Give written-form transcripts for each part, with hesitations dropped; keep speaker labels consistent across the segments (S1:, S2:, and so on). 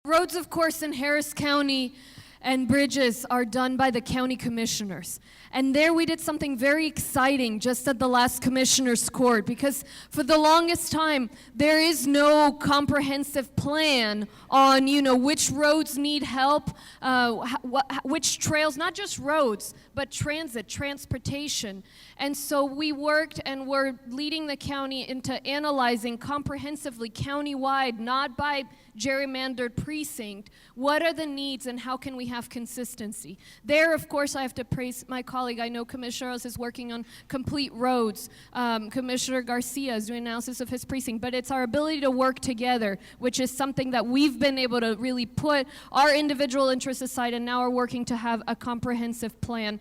S1: Roads, of course, in Harris County and bridges are done by the county commissioners. And there we did something very exciting just at the last commissioner's court, because for the longest time, there is no comprehensive plan on, which roads need help, which trails, not just roads, but transportation. And so we worked and we're leading the county into analyzing comprehensively, countywide, not by gerrymandered precinct, what are the needs and how can we have consistency. There, of course, I have to praise my colleague. I know Commissioner Rose is working on complete roads. Commissioner Garcia is doing analysis of his precinct, but it's our ability to work together, which is something that we've been able to really put our individual interests aside and now are working to have a comprehensive plan.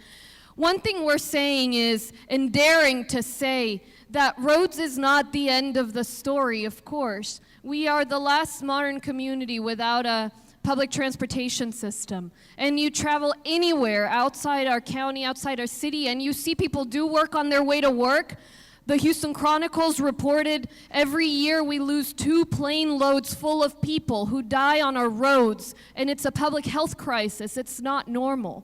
S1: One thing we're saying is, and daring to say, that roads is not the end of the story, of course. We are the last modern community without a public transportation system. And you travel anywhere outside our county, outside our city, and you see people do work on their way to work. The Houston Chronicles reported every year we lose 2 plane loads full of people who die on our roads, and it's a public health crisis. It's not normal.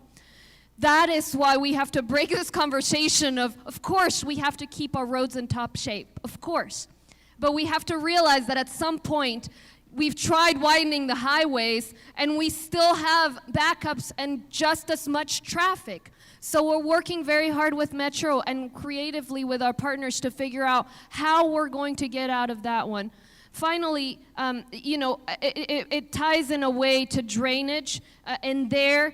S1: That is why we have to break this conversation of course, we have to keep our roads in top shape, of course. But we have to realize that at some point, we've tried widening the highways, and we still have backups and just as much traffic. So we're working very hard with Metro and creatively with our partners to figure out how we're going to get out of that one. Finally, it ties in a way to drainage, and there,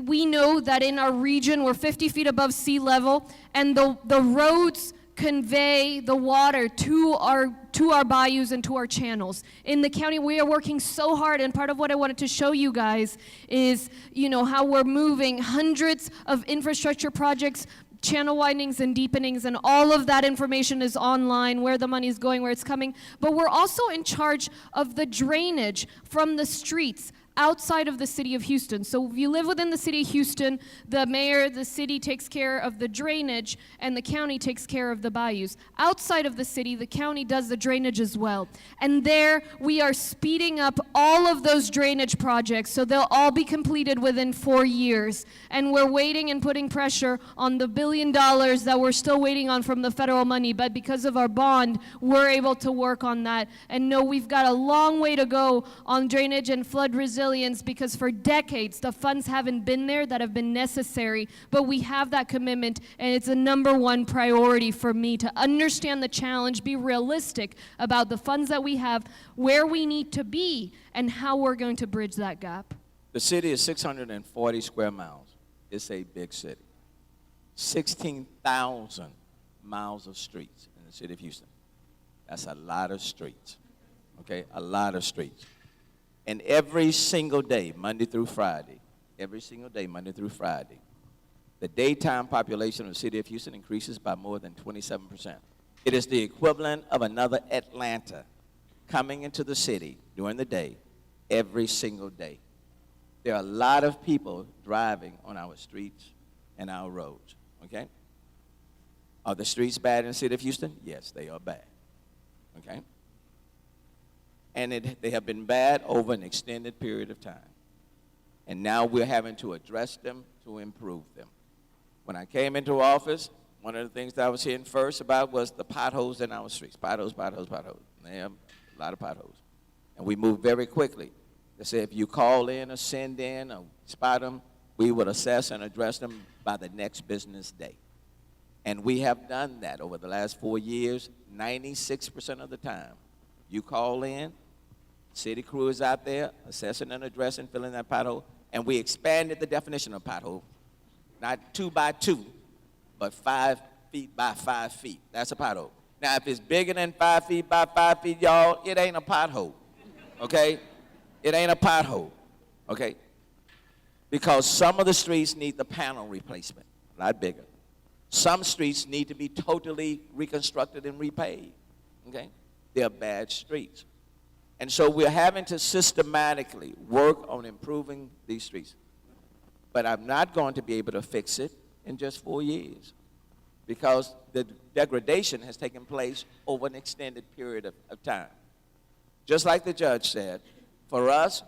S1: we know that in our region we're 50 feet above sea level, and the roads convey the water to our bayous and to our channels. In the county, we are working so hard, and part of what I wanted to show you guys is, how we're moving hundreds of infrastructure projects, channel widenings and deepenings, and all of that information is online, where the money is going, where it's coming. But we're also in charge of the drainage from the streets outside of the city of Houston. So if you live within the city of Houston, the mayor, the city takes care of the drainage, and the county takes care of the bayous. Outside of the city, the county does the drainage as well. And there, we are speeding up all of those drainage projects, so they'll all be completed within 4 years. And we're waiting and putting pressure on the $1 billion that we're still waiting on from the federal money, but because of our bond, we're able to work on that. And no, we've got a long way to go on drainage and flood resilience, because for decades the funds haven't been there that have been necessary, but we have that commitment, and it's a #1 priority for me to understand the challenge, be realistic about the funds that we have, where we need to be, and how we're going to bridge that gap.
S2: The city is 640 square miles. It's a big city. 16,000 miles of streets in the city of Houston. That's a lot of streets, okay? A lot of streets. And every single day, Monday through Friday, the daytime population of the city of Houston increases by more than 27%. It is the equivalent of another Atlanta coming into the city during the day, every single day. There are a lot of people driving on our streets and our roads, okay? Are the streets bad in the city of Houston? Yes, they are bad, okay? And they have been bad over an extended period of time. And now we're having to address them to improve them. When I came into office, one of the things that I was hearing first about was the potholes in our streets. Potholes. They have a lot of potholes. And we moved very quickly. They said if you call in or send in or spot them, we would assess and address them by the next business day. And we have done that over the last 4 years, 96% of the time. You call in, city crew is out there assessing and addressing, filling that pothole, and we expanded the definition of pothole. Not 2 by 2, but 5 feet by 5 feet. That's a pothole. Now, if it's bigger than 5 feet by 5 feet, y'all, it ain't a pothole, okay? It ain't a pothole, okay? Because some of the streets need the panel replacement, a lot bigger. Some streets need to be totally reconstructed and repaved, okay? They're bad streets. And so we're having to systematically work on improving these streets. But I'm not going to be able to fix it in just 4 years, because the degradation has taken place over an extended period of time. Just like the judge said, for us,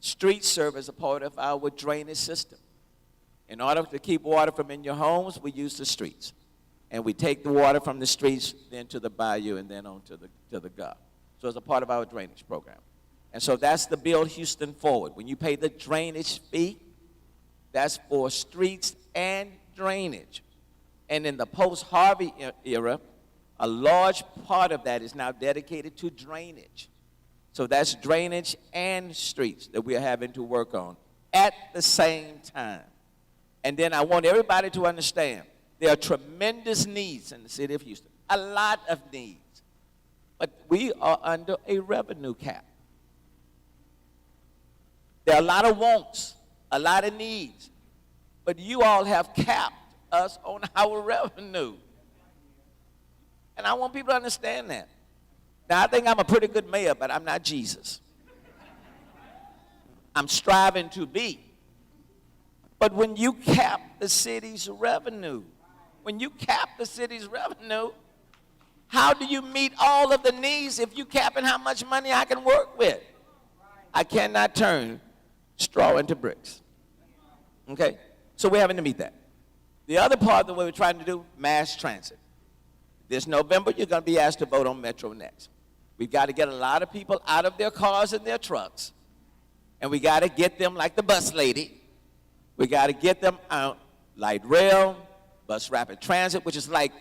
S2: Streets serve as a part of our drainage system. In order to keep water from in your homes, we use the streets. And we take the water from the streets, then to the bayou, and then on to the Gulf. So it's a part of our drainage program. And so that's the Build Houston Forward. When you pay the drainage fee, that's for streets and drainage. And in the post-Harvey era, a large part of that is now dedicated to drainage. So that's drainage and streets that we are having to work on at the same time. And then I want everybody to understand there are tremendous needs in the city of Houston, a lot of needs. But we are under a revenue cap. There are a lot of wants, a lot of needs. But you all have capped us on our revenue. And I want people to understand that. Now, I think I'm a pretty good mayor, but I'm not Jesus. I'm striving to be. But when you cap the city's revenue, how do you meet all of the needs if you capping how much money I can work with? I cannot turn straw into bricks. Okay? So we're having to meet that. The other part that we're trying to do, mass transit. This November, you're going to be asked to vote on Metro Next. We've got to get a lot of people out of their cars and their trucks. And we got to get them like the bus lady. We got to get them out light rail, bus rapid transit, which is like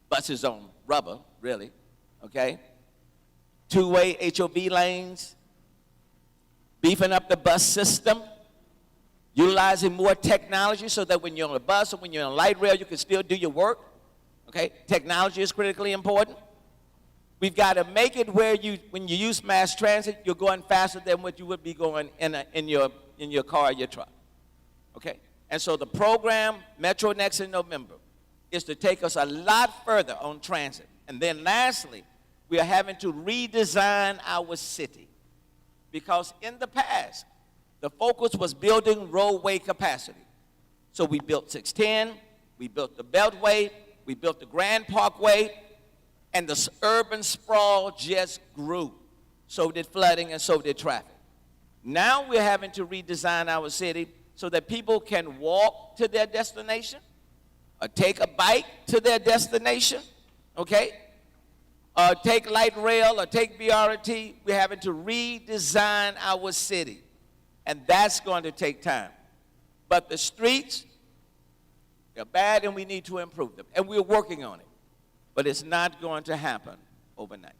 S2: buses on rubber, really, okay? Two-way HOV lanes, beefing up the bus system, utilizing more technology so that when you're on a bus or when you're on light rail, you can still do your work, okay? Technology is critically important. We've got to make it where when you use mass transit, you're going faster than what you would be going in your car or your truck, okay? And so the program, Metro Next in November, is to take us a lot further on transit. And then lastly, we are having to redesign our city. Because in the past, the focus was building roadway capacity. So we built 610, we built the Beltway, we built the Grand Parkway, and the urban sprawl just grew. So did flooding and so did traffic. Now we're having to redesign our city so that people can walk to their destination or take a bike to their destination, okay? Or take light rail or take BRT. We're having to redesign our city. And that's going to take time. But the streets, they're bad and we need to improve them. And we're working on it. But it's not going to happen overnight.